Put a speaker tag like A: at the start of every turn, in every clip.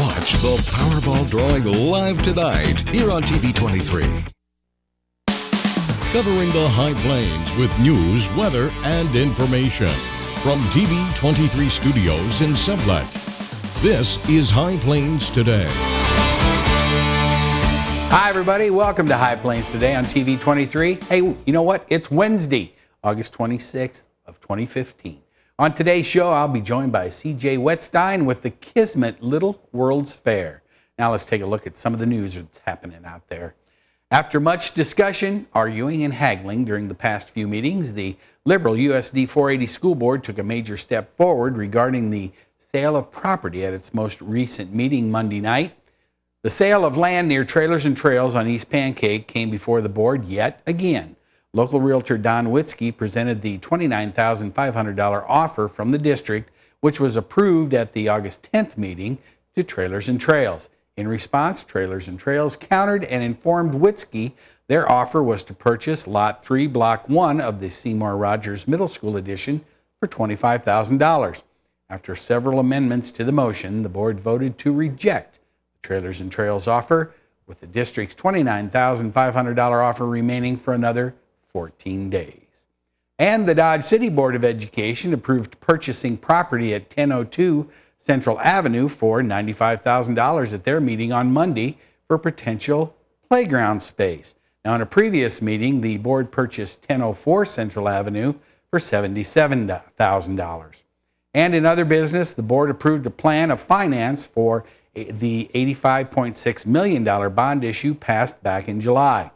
A: Watch the Powerball drawing live tonight here on TV 23. Covering the High Plains with news, weather, and information. From TV 23 Studios in Sublette, this is High Plains Today.
B: Hi, everybody. Welcome to High Plains Today on TV 23. Hey, you know what? It's Wednesday, August 26th of 2015. On today's show, I'll be joined by CJ Wettstein with the Kismet Little World's Fair. Now let's take a look at some of the news that's happening out there. After much discussion, arguing, and haggling during the past few meetings, the Liberal USD 480 School Board took a major step forward regarding the sale of property at its most recent meeting Monday night. The sale of land near Trailers and Trails on East Pancake came before the board yet again. Local realtor Don Witzke presented the $29,500 offer from the district, which was approved at the August 10th meeting, to Trailers and Trails. In response, Trailers and Trails countered and informed Witzke their offer was to purchase Lot 3, Block 1 of the Seymour Rogers Middle School addition for $25,000. After several amendments to the motion, the board voted to reject the Trailers and Trails offer, with the district's $29,500 offer remaining for another 14 days. And the Dodge City Board of Education approved purchasing property at 1002 Central Avenue for $95,000 at their meeting on Monday for potential playground space. Now, in a previous meeting, the board purchased 1004 Central Avenue for $77,000. And in other business, the board approved a plan of finance for the $85.6 million bond issue passed back in July.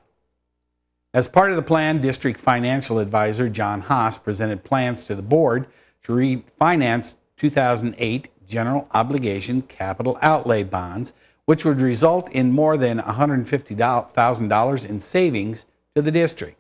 B: As part of the plan, District Financial Advisor John Haas presented plans to the board to refinance 2008 General Obligation Capital Outlay bonds, which would result in more than $150,000 in savings to the district.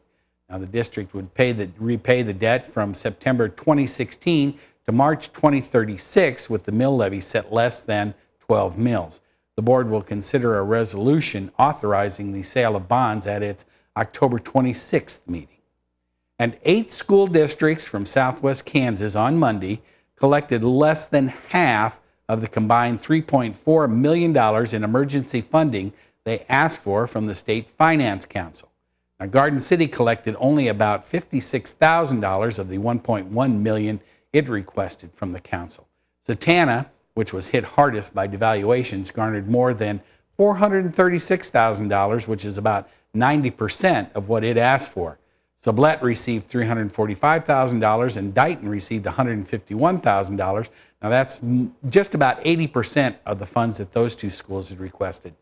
B: Now, the district would repay the debt from September 2016 to March 2036, with the mill levy set less than 12 mills. The board will consider a resolution authorizing the sale of bonds at its October 26th meeting. And 8 school districts from southwest Kansas on Monday collected less than half of the combined $3.4 million in emergency funding they asked for from the State Finance Council. Now, Garden City collected only about $56,000 of the $1.1 million it requested from the council. Satana, which was hit hardest by devaluations, garnered more than $436,000, which is about 90% of what it asked for. Sublette received $345,000 and Dighton received $151,000. Now that's just about 80% of the funds that those two schools had requested.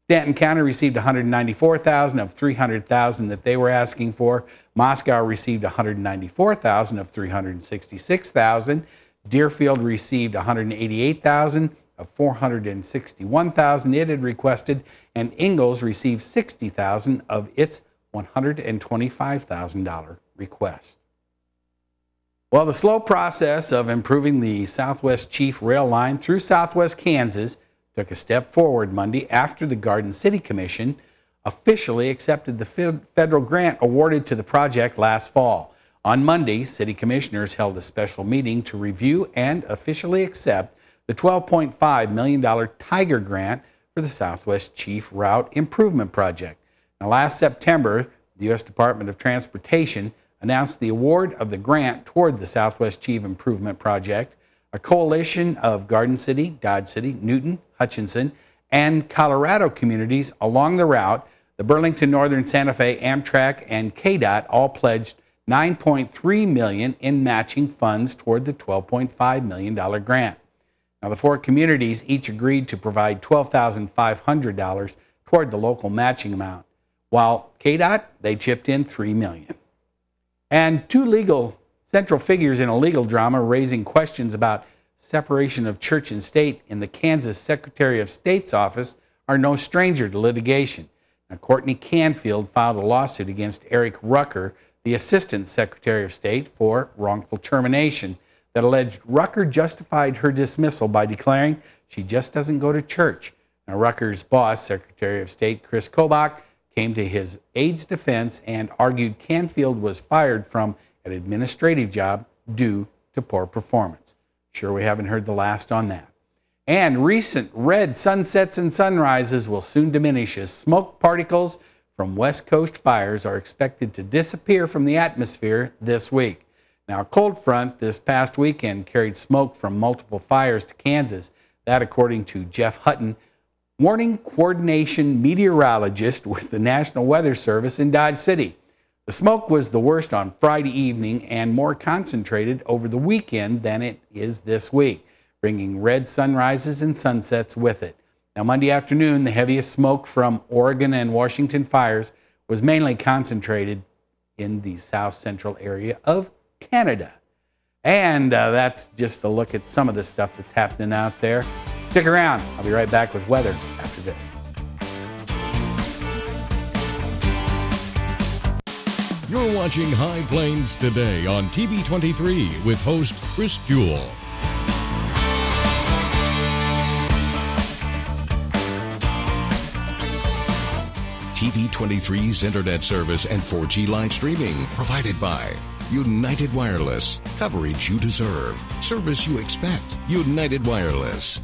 B: Stanton County received $194,000 of $300,000 that they were asking for. Moscow received $194,000 of $366,000. Deerfield received $188,000 of $461,000 it had requested, and Ingalls received $60,000 of its $125,000 request. Well, the slow process of improving the Southwest Chief Rail Line through southwest Kansas took a step forward Monday after the Garden City Commission officially accepted the federal grant awarded to the project last fall. On Monday, city commissioners held a special meeting to review and officially accept the $12.5 million Tiger Grant for the Southwest Chief Route Improvement Project. Now, last September, the U.S. Department of Transportation announced the award of the grant toward the Southwest Chief Improvement Project. A coalition of Garden City, Dodge City, Newton, Hutchinson, and Colorado communities along the route, the Burlington Northern Santa Fe, Amtrak, and KDOT all pledged $9.3 million in matching funds toward the $12.5 million grant. Now, the 4 communities each agreed to provide $12,500 toward the local matching amount, while KDOT, they chipped in $3 million. And 2 legal central figures in a legal drama raising questions about separation of church and state in the Kansas Secretary of State's office are no stranger to litigation. Now, Courtney Canfield filed a lawsuit against Eric Rucker, the Assistant Secretary of State, for wrongful termination that alleged Rucker justified her dismissal by declaring she just doesn't go to church. Now, Rucker's boss, Secretary of State Chris Kobach, came to his aide's defense and argued Canfield was fired from an administrative job due to poor performance. Sure, we haven't heard the last on that. And recent red sunsets and sunrises will soon diminish as smoke particles from West Coast fires are expected to disappear from the atmosphere this week. Now, a cold front this past weekend carried smoke from multiple fires to Kansas. That, according to Jeff Hutton, warning coordination meteorologist with the National Weather Service in Dodge City. The smoke was the worst on Friday evening and more concentrated over the weekend than it is this week, bringing red sunrises and sunsets with it. Now, Monday afternoon, the heaviest smoke from Oregon and Washington fires was mainly concentrated in the south central area of Canada. And that's just a look at some of the stuff that's happening out there. Stick around. I'll be right back with weather after this.
A: You're watching High Plains Today on TV 23 with host Chris Jewell. TV 23's internet service and 4G live streaming provided by United Wireless. Coverage you deserve. Service you expect. United Wireless.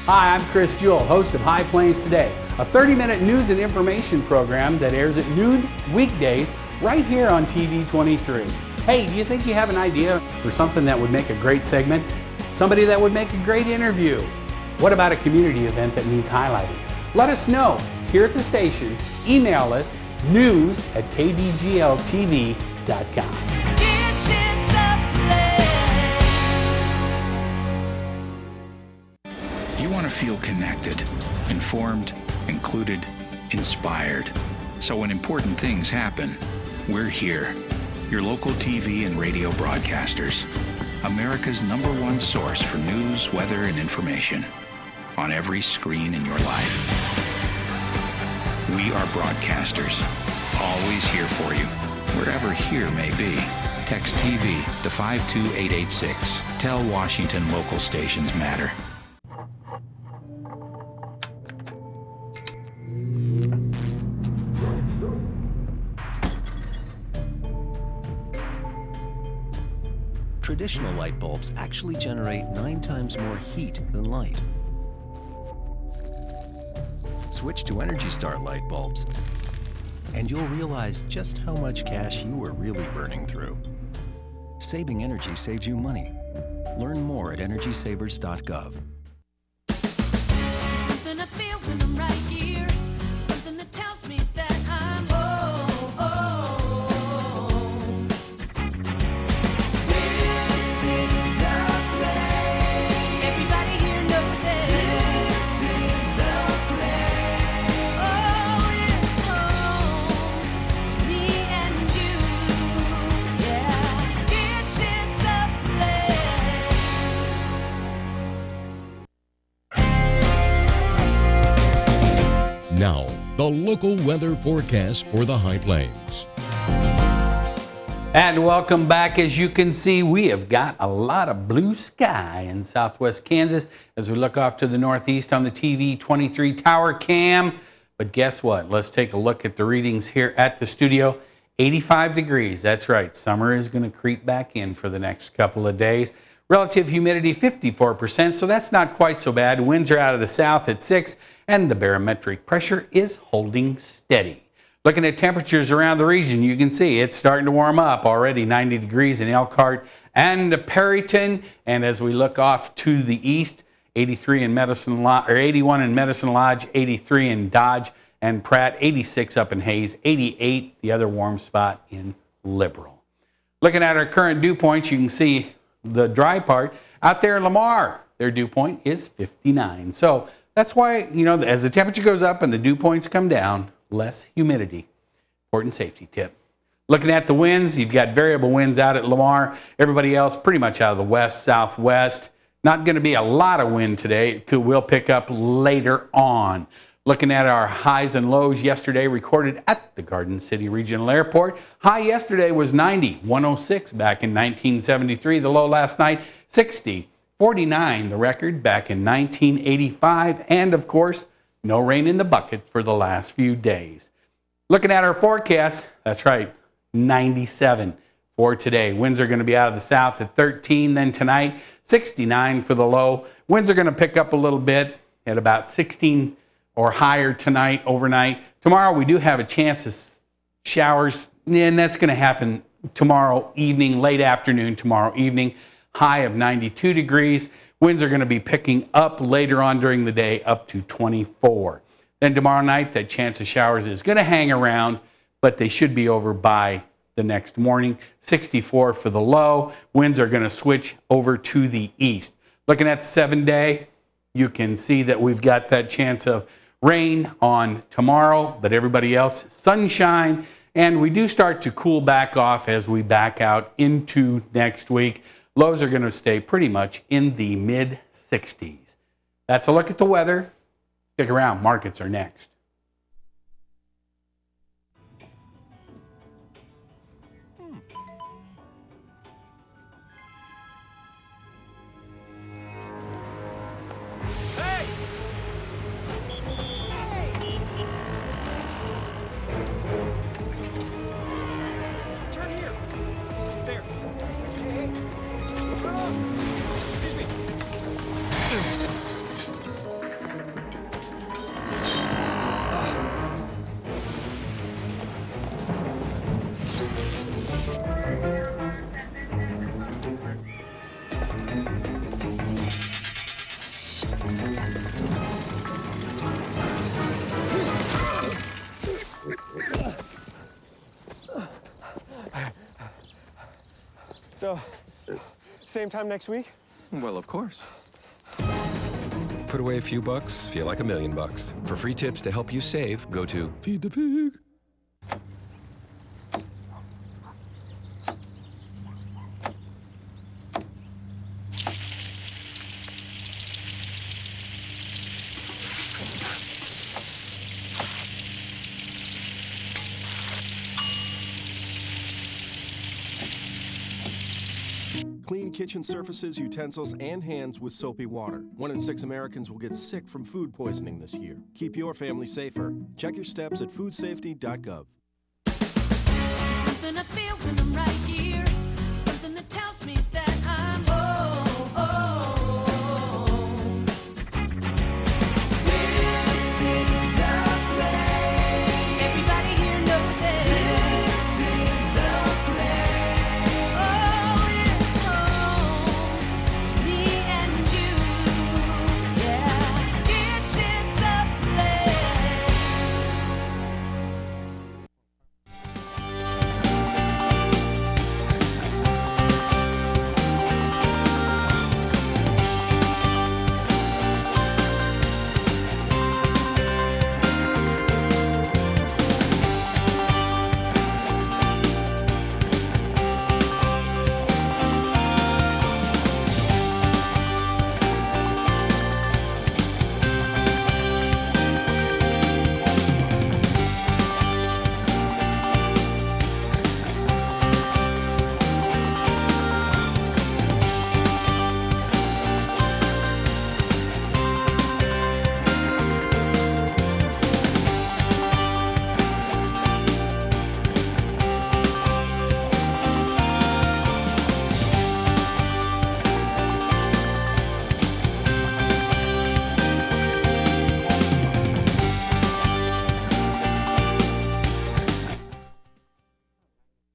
B: Hi, I'm Chris Jewell, host of High Plains Today, a 30-minute news and information program that airs at noon weekdays right here on TV 23. Hey, do you think you have an idea for something that would make a great segment? Somebody that would make a great interview? What about a community event that needs highlighting? Let us know here at the station. Email us news@kdgltv.com.
C: You want to feel connected, informed, included, inspired. So when important things happen, we're here. Your local TV and radio broadcasters. America's #1 source for news, weather, and information. On every screen in your life. We are broadcasters. Always here for you, wherever here may be. Text TV to 52886. Tell Washington local stations matter.
D: Traditional light bulbs actually generate 9 times more heat than light. Switch to Energy Star light bulbs, and you'll realize just how much cash you were really burning through. Saving energy saves you money. Learn more at energysavers.gov.
E: Something I feel when I'm right here. Something that tells me that I'm home. This is the place. Everybody here knows it. This is the place. Oh, it's home to me and you. Yeah, this is the place.
A: Now, the local weather forecast for the High Plains.
B: And welcome back. As you can see, we have got a lot of blue sky in southwest Kansas as we look off to the northeast on the TV 23 tower cam. But guess what? Let's take a look at the readings here at the studio. 85 degrees. That's right. Summer is going to creep back in for the next couple of days. Relative humidity 54%, so that's not quite so bad. Winds are out of the south at 6, and the barometric pressure is holding steady. Looking at temperatures around the region, you can see it's starting to warm up already. 90 degrees in Elkhart and Perryton, and as we look off to the east, 83 in Medicine Lodge, or 81 in Medicine Lodge, 83 in Dodge and Pratt, 86 up in Hayes, 88 the other warm spot in Liberal. Looking at our current dew points, you can see the dry part out there in Lamar. Their dew point is 59. So that's why, you know, as the temperature goes up and the dew points come down, less humidity. Important safety tip. Looking at the winds, you've got variable winds out at Lamar. Everybody else pretty much out of the west, southwest. Not going to be a lot of wind today. It will pick up later on. Looking at our highs and lows yesterday recorded at the Garden City Regional Airport. High yesterday was 90, 106 back in 1973. The low last night, 60, 49 the record back in 1985. And of course, no rain in the bucket for the last few days. Looking at our forecast, that's right, 97 for today. Winds are going to be out of the south at 13. Then tonight, 69 for the low. Winds are going to pick up a little bit at about 16 or higher tonight, overnight. Tomorrow, we do have a chance of showers, and that's going to happen tomorrow evening, late afternoon tomorrow evening. High of 92 degrees. Winds are going to be picking up later on during the day up to 24. Then tomorrow night, that chance of showers is going to hang around, but they should be over by the next morning. 64 for the low. Winds are going to switch over to the east. Looking at the 7-day, you can see that we've got that chance of rain on tomorrow, but everybody else, sunshine. And we do start to cool back off as we back out into next week. Lows are going to stay pretty much in the mid-60s. That's a look at the weather. Stick around. Markets are next.
F: Turn here. There. Hey. Excuse me. So, same time next week?
D: Well, of course.
G: Put away a few bucks, feel like $1 million. For free tips to help you save, go to Feed the Pig.
H: Clean kitchen surfaces, utensils, and hands with soapy water. 1 in 6 Americans will get sick from food poisoning this year. Keep your family safer. Check your steps at foodsafety.gov.
E: Something I feel when I'm right here. Something that tells me that I'm home. This is the place. Everybody here knows it. This is the place. Oh, it's home to me and you. Yeah, this is the place.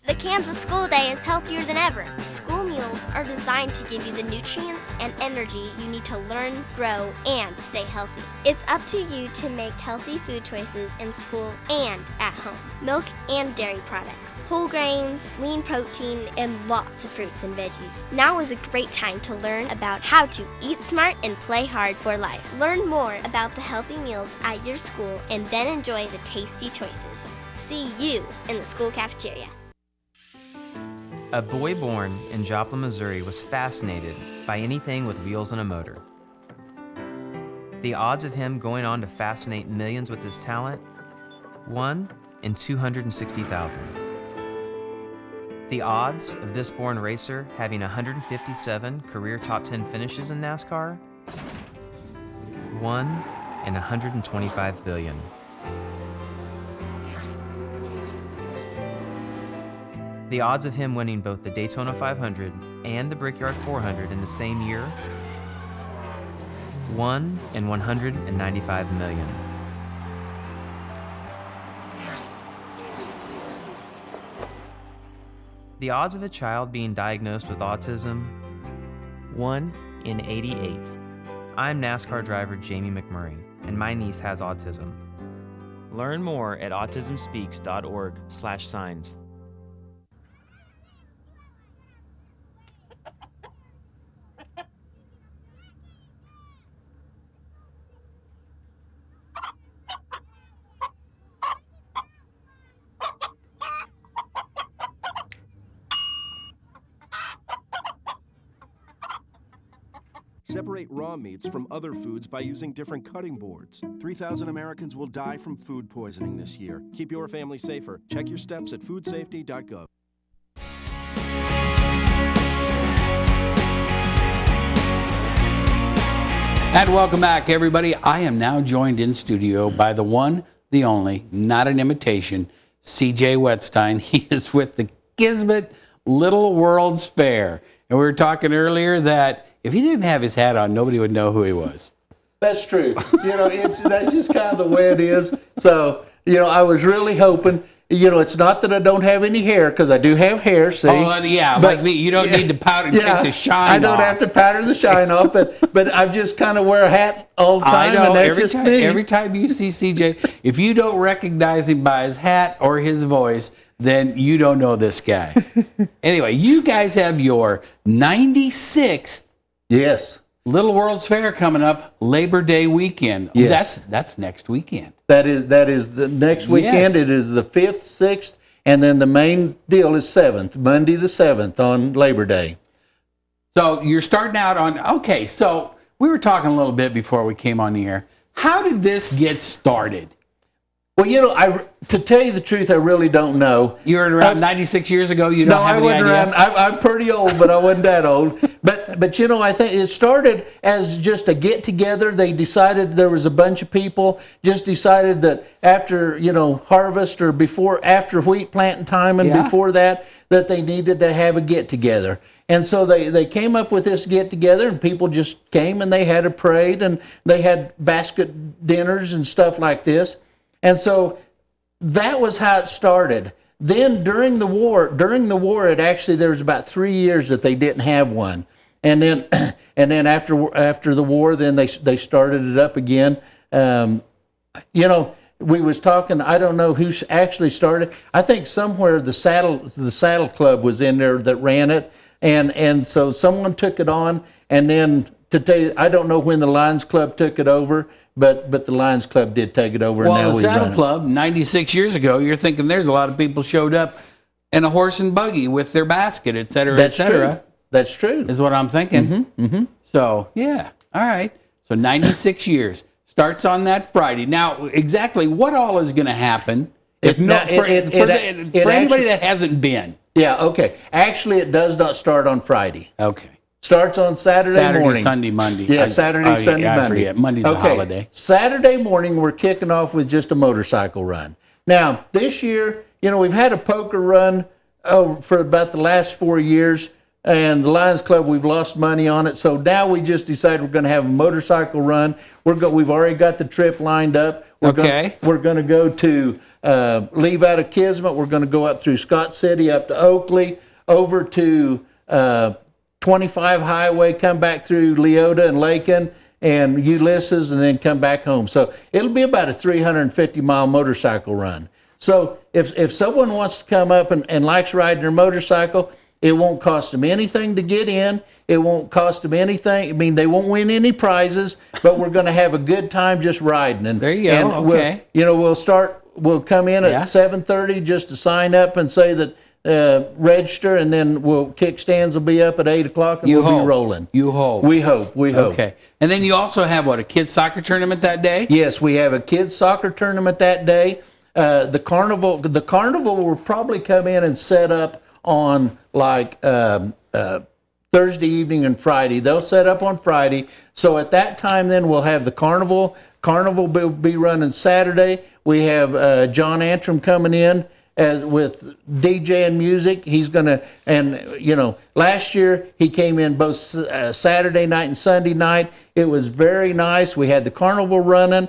I: The Kansas school day is healthier than ever. School meals are designed to give you the nutrients and energy you need to learn, grow, and stay healthy. It's up to you to make healthy food choices in school and at home. Milk and dairy products, whole grains, lean protein, and lots of fruits and veggies. Now is a great time to learn about how to eat smart and play hard for life. Learn more about the healthy meals at your school and then enjoy the tasty choices. See you in the school cafeteria.
J: A boy born in Joplin, Missouri was fascinated by anything with wheels and a motor. The odds of him going on to fascinate millions with his talent? 1 in 260,000. The odds of this born racer having 157 career top 10 finishes in NASCAR? 1 in 125 billion. The odds of him winning both the Daytona 500 and the Brickyard 400 in the same year? 1 in 195 million. The odds of a child being diagnosed with autism? 1 in 88. I'm NASCAR driver Jamie McMurray, and my niece has autism. Learn more at autismspeaks.org/signs.
H: Separate raw meats from other foods by using different cutting boards. 3,000 Americans will die from food poisoning this year. Keep your family safer. Check your steps at foodsafety.gov.
B: And welcome back, everybody. I am now joined in studio by the one, the only, not an imitation, C.J. Wettstein. He is with the Kismet Little World's Fair. And we were talking earlier that if he didn't have his hat on, nobody would know who he was.
K: That's true. That's just kind of the way it is. So, I was really hoping, it's not that I don't have any hair, because I do have hair, see?
B: Oh, yeah, but, like me. You don't need to powder take the shine off.
K: I don't have to powder the shine off, but I just kind of wear a hat all the time.
B: I know.
K: And that's
B: Every time you see CJ, if you don't recognize him by his hat or his voice, then you don't know this guy. Anyway, you guys have your 96th Little World's Fair coming up Labor Day weekend.
K: Yes.
B: That's next weekend.
K: That is the next weekend.
B: Yes.
K: It is the 5th, 6th, and then the main deal is 7th, Monday the 7th on Labor Day.
B: So you're starting out on, okay, so we were talking a little bit before we came on the air. How did this get started?
K: Well, to tell you the truth, I really don't know.
B: You were around 96 years ago? You don't have any idea?
K: No, I wasn't around. I'm pretty old, but I wasn't that old. But I think it started as just a get-together. They decided, there was a bunch of people, just decided that after, harvest or after wheat planting time and before that they needed to have a get-together. And so they came up with this get-together, and people just came and they had a parade, and they had basket dinners and stuff like this. And so that was how it started. Then during the war, there was about 3 years that they didn't have one. And then after the war, then they started it up again. We was talking, I don't know who actually started. I think somewhere the Saddle Club was in there that ran it. And so someone took it on, and then to tell you, I don't know when the Lions Club took it over. But the Lions Club did take it over.
B: Well,
K: and now
B: the Saddle Club, 96 years ago, you're thinking there's a lot of people showed up in a horse and buggy with their basket, et cetera, et cetera.
K: That's true.
B: Is what I'm thinking.
K: Mm-hmm, mm-hmm.
B: So, yeah. All right. So 96 years. Starts on that Friday. Now, exactly what all is going to happen for anybody that hasn't been?
K: Yeah, okay. Actually, it does not start on Friday.
B: Okay.
K: Starts on Saturday morning.
B: Sunday, Monday.
K: Yeah, Saturday, Sunday, Monday.
B: I forget. Monday's a holiday.
K: Saturday morning, we're kicking off with just a motorcycle run. Now, this year, we've had a poker run for about the last 4 years, and the Lions Club, we've lost money on it. So now we just decided we're going to have a motorcycle run. We've already got the trip lined up. We're going to go to leave out of Kismet. We're going to go up through Scott City, up to Oakley, over to 25 Highway, come back through Leota and Lakin and Ulysses, and then come back home. So it'll be about a 350-mile motorcycle run. So if someone wants to come up and likes riding their motorcycle, it won't cost them anything to get in. It won't cost them anything. I mean, they won't win any prizes, but we're going to have a good time just riding. And
B: there you go.
K: And
B: okay.
K: We'll come in at 7:30 just to sign up and say that register, and then kickstands will be up at 8 o'clock, and we'll be rolling.
B: You hope.
K: We hope.
B: Okay. And then you also have a kids soccer tournament that day?
K: Yes, we have a kids soccer tournament that day. The carnival will probably come in and set up on Thursday evening and Friday. They'll set up on Friday. So at that time, then we'll have the carnival. Carnival will be running Saturday. We have John Antrim coming in. as with DJ and music. He's gonna, and last year he came in both Saturday night and Sunday night. It was very nice. We had the carnival running.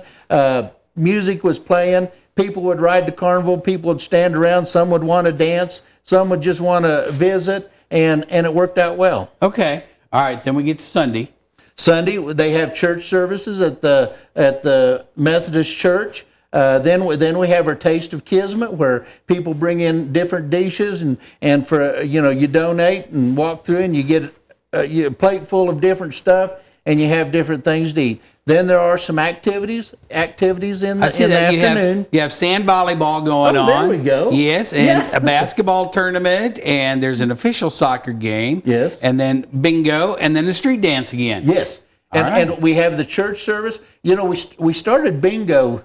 K: Music was playing. People would ride the carnival. People would stand around. Some would want to dance. Some would just want to visit, and it worked out well.
B: Okay. All right. Then we get to Sunday.
K: Sunday they have church services at the Methodist Church. Then we have our Taste of Kismet, where people bring in different dishes, and for you donate and walk through, and you get a plate full of different stuff, and you have different things to eat. Then there are some activities in the afternoon.
B: You have sand volleyball going on.
K: There we go.
B: Yes, and a basketball tournament, and there's an official soccer game.
K: Yes.
B: And then bingo, and then the street dance again.
K: Yes. And we have the church service. We started bingo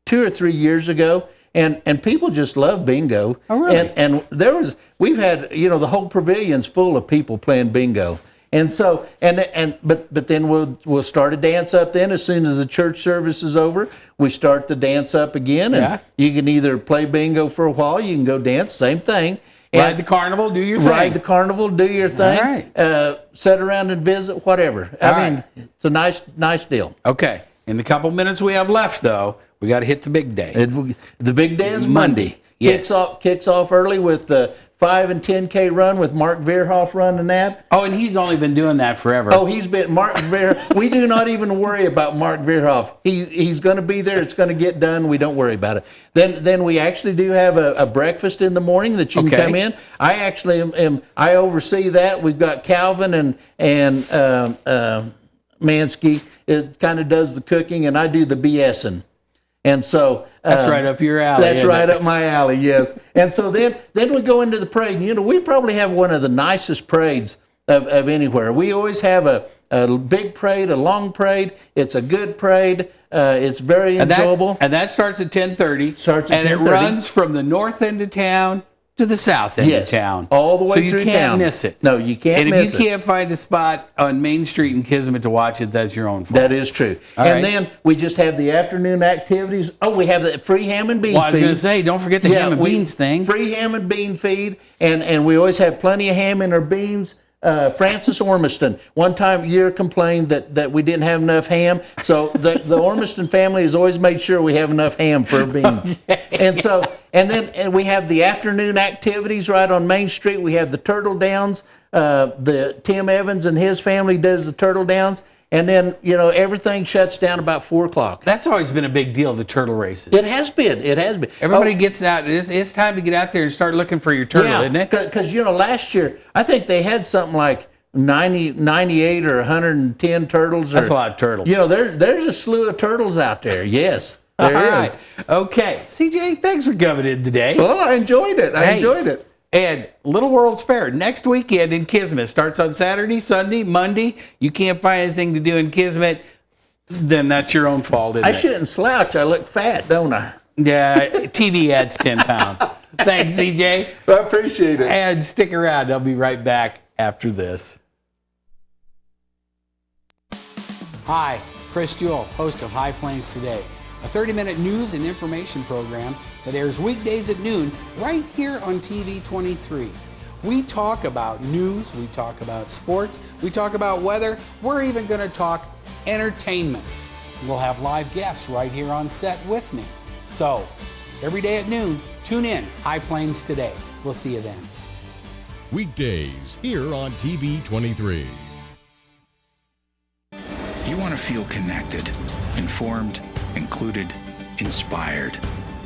K: 2 or 3 years ago, and people just love bingo.
B: Oh, really?
K: And we've had the whole pavilion's full of people playing bingo. And so but then we'll start a dance up. Then as soon as the church service is over, we start the dance up again. And you can either play bingo for a while, you can go dance, same thing.
B: Ride the carnival, do your thing.
K: Ride the carnival, do your thing.
B: All right.
K: Sit around and visit, whatever. I mean, it's a nice deal.
B: Okay. In the couple minutes we have left, though, we got to hit the big day.
K: The big day is Monday.
B: Yes.
K: Kicks off early with the 5 and 10K run with Mark Veerhoff running that.
B: Oh, and he's only been doing that forever.
K: Oh, he's been Mark Veerhoff. We do not even worry about Mark Veerhoff. He's going to be there. It's going to get done. We don't worry about it. Then we actually do have a breakfast in the morning that you can come in. I actually I oversee that. We've got Calvin and Mansky. It kind of does the cooking, and I do the BSing. And so
B: that's right up your alley.
K: That's right up my alley, yes. And so then we go into the parade. We probably have one of the nicest parades of anywhere. We always have a big parade, a long parade. It's a good parade. It's very enjoyable.
B: And that starts at 10:30.
K: Starts at 10:30.
B: And it runs from the north end of town to the south end of town.
K: All the way
B: through town. So you can't miss it.
K: No, you can't miss it.
B: And if you can't find a spot on Main Street in Kismet to watch it, that's your own fault.
K: That is true. Then we just have the afternoon activities. Oh, we have the free ham and bean feed.
B: I was going to say, don't forget the ham and beans thing.
K: Free ham and bean feed. And we always have plenty of ham in our beans. Francis Ormiston one time a year complained that we didn't have enough ham, so the Ormiston family has always made sure we have enough ham for our beans. And we have the afternoon activities right on Main Street. We have the Turtle Downs. The Tim Evans and his family does the Turtle Downs. And then, everything shuts down about 4 o'clock.
B: That's always been a big deal, the turtle races.
K: It has been.
B: Everybody gets out. It's time to get out there and start looking for your turtle, isn't it?
K: Because, last year, I think they had something like 98 or 110 turtles.
B: That's a lot of turtles.
K: There's a slew of turtles out there, yes. There is.
B: Right. Okay. CJ, thanks for coming in today.
K: Well, I enjoyed it.
B: And Little World's Fair next weekend in Kismet starts on Saturday, Sunday, Monday. You can't find anything to do in Kismet, then that's your own fault, isn't it?
K: I shouldn't slouch. I look fat, don't I?
B: Yeah, TV adds 10 pounds. Thanks, CJ.
K: I appreciate it.
B: And stick around. I'll be right back after this. Hi, Chris Jewell, host of High Plains Today, a 30-minute news and information program that airs weekdays at noon right here on TV 23. We talk about news, we talk about sports, we talk about weather, we're even going to talk entertainment. We'll have live guests right here on set with me. So, every day at noon, tune in, High Plains Today. We'll see you then.
A: Weekdays here on TV 23.
C: You want to feel connected, informed, included, inspired.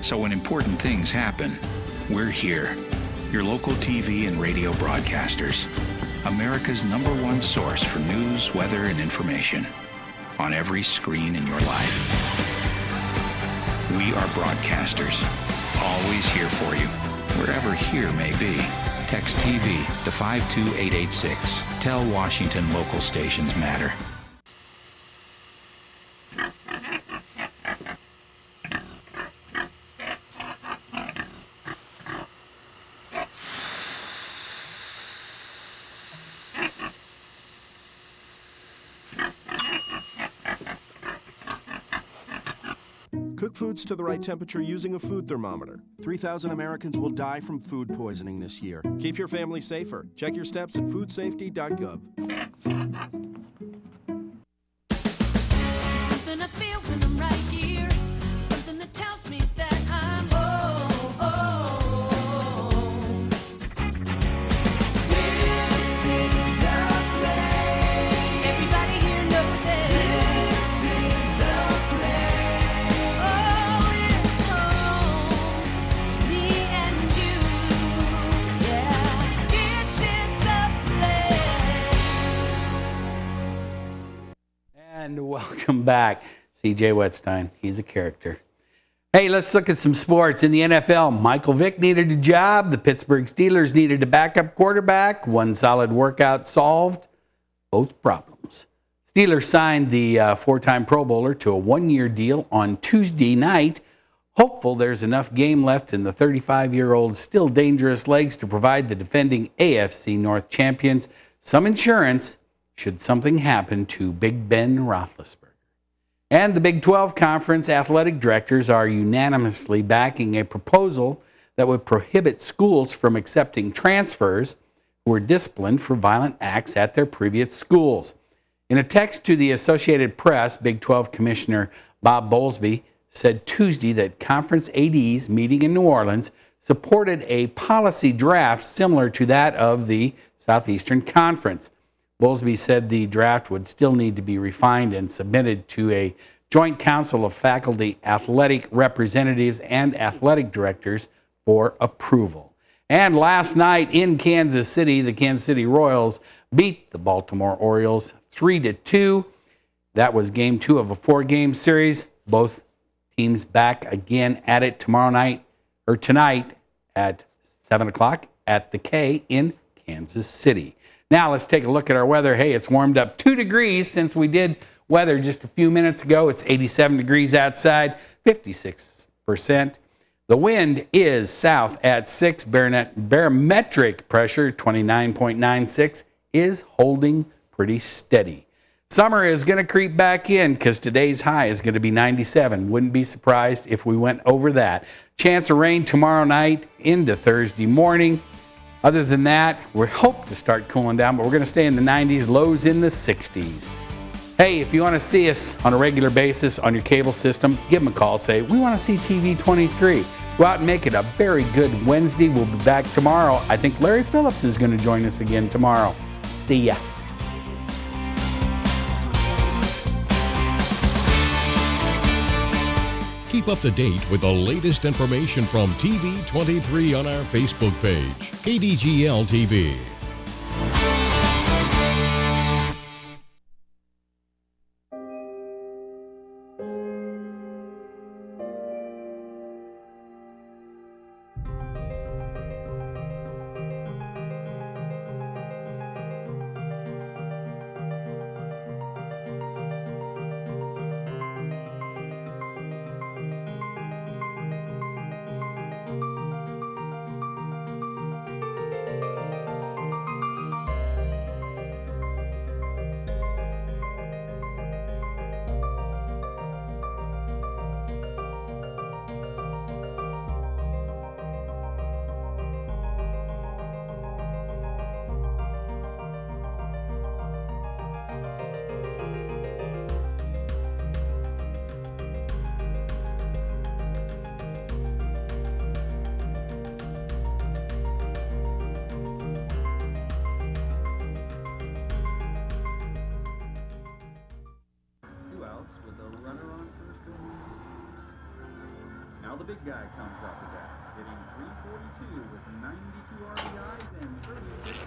C: So when important things happen, we're here. Your local TV and radio broadcasters. America's #1 source for news, weather, and information. On every screen in your life. We are broadcasters. Always here for you. Wherever here may be. Text TV to 52886. Tell Washington local stations matter.
H: Cook foods to the right temperature using a food thermometer. 3,000 Americans will die from food poisoning this year. Keep your family safer. Check your steps at foodsafety.gov.
E: Something I feel when I'm right here. Something that tells me that I'm home. This is the place. Everybody here knows it. This is the place. Oh, it's home to me and you. Yeah, this is the place.
B: And welcome back. CJ Wettstein, he's a character. Hey, let's look at some sports. In the NFL, Michael Vick needed a job. The Pittsburgh Steelers needed a backup quarterback. One solid workout solved both problems. Steelers signed the four-time Pro Bowler to a one-year deal on Tuesday night. Hopeful there's enough game left in the 35-year-old still dangerous legs to provide the defending AFC North champions some insurance should something happen to Big Ben Roethlisberger. And the Big 12 Conference athletic directors are unanimously backing a proposal that would prohibit schools from accepting transfers who were disciplined for violent acts at their previous schools. In a text to the Associated Press, Big 12 Commissioner Bob Bowlesby said Tuesday that conference ADs meeting in New Orleans supported a policy draft similar to that of the Southeastern Conference. Bowlesby said the draft would still need to be refined and submitted to a joint council of faculty, athletic representatives, and athletic directors for approval. And last night in Kansas City, the Kansas City Royals beat the Baltimore Orioles 3-2. That was game 2 of a 4-game series. Both teams back again at it tonight at 7 o'clock at the K in Kansas City. Now let's take a look at our weather. Hey, it's warmed up 2 degrees since we did weather just a few minutes ago. It's 87 degrees outside, 56%. The wind is south at 6. Barometric pressure, 29.96, is holding pretty steady. Summer is going to creep back in because today's high is going to be 97. Wouldn't be surprised if we went over that. Chance of rain tomorrow night into Thursday morning. Other than that, we hope to start cooling down, but we're going to stay in the 90s, lows in the 60s. Hey, if you want to see us on a regular basis on your cable system, give them a call. Say, we want to see TV 23. Go out and make it a very good Wednesday. We'll be back tomorrow. I think Larry Phillips is going to join us again tomorrow. See ya.
A: Keep up to date with the latest information from TV 23 on our Facebook page, KDGL TV.
B: The big guy comes up with that, hitting 342 with 92 RBIs and 36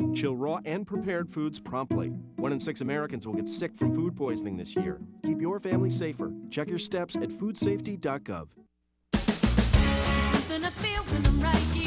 B: homers.
H: Chill raw and prepared foods promptly. 1 in 6 Americans will get sick from food poisoning this year. Keep your family safer. Check your steps at foodsafety.gov.
E: Something I feel when I'm right here.